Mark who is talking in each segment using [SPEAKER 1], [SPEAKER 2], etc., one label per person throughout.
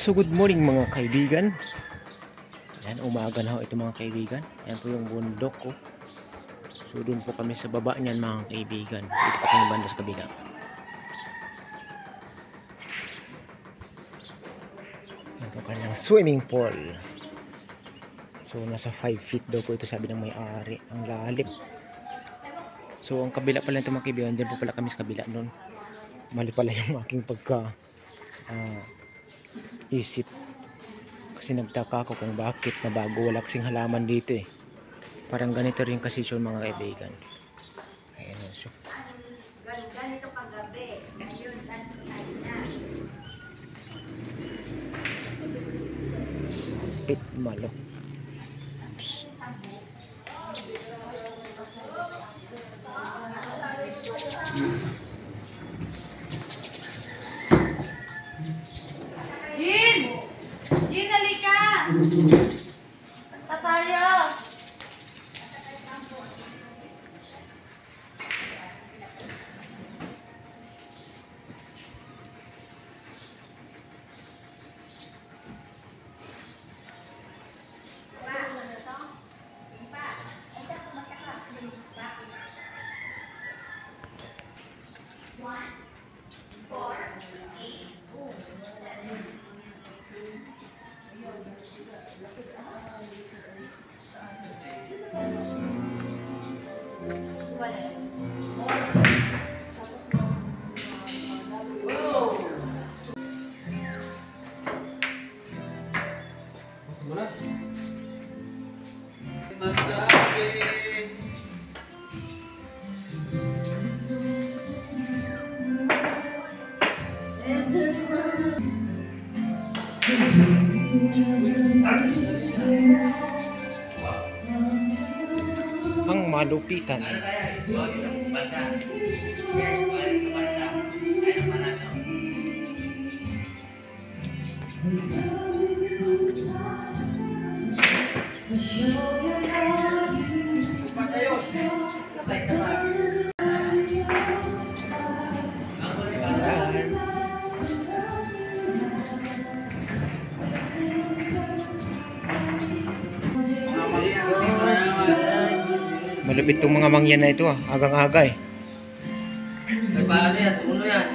[SPEAKER 1] So good morning mga kaibigan. Yan, umaga na ho ito mga kaibigan. Yan po yung bundok ko. So doon po kami sa baba niyan mga kaibigan. Dito po kami banda sa kabila. Yan po kanyang swimming pool. So nasa 5 feet daw po ito, sabi ng may-ari. Ang lalim. So ang kabila pala ito mga kaibigan. Diyan po pala kami sa kabila noon. Mali pala yung aking pagka isip. Kasi nagtaka ako kung bakit na bago wala kasing halaman dito eh. Parang ganito rin kasi siya mga kaibigan. Ayan so.
[SPEAKER 2] Ganito kagabi. Ngayon, na.
[SPEAKER 1] Pit malo.
[SPEAKER 2] Jin! Jin, halika! Punta tayo!
[SPEAKER 1] Ang malupitan. Malupit itong mga mangyan na ito agang-aga eh.
[SPEAKER 3] Nagpaano yan? Uno yan.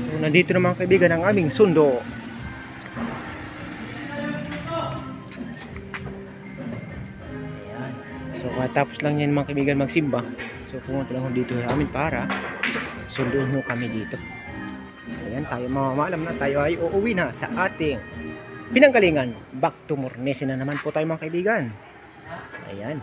[SPEAKER 1] So nandito na mga kaibigan ang aming sundo. So tapos lang yan mga kaibigan magsimba. So pumunta lang dito sa amin para sunduin mo kami dito. Ayan, tayo mamamalam na, tayo ay uuwi na sa ating pinanggalingan. Back to Mornesin na naman po tayo mga kaibigan. Ayan.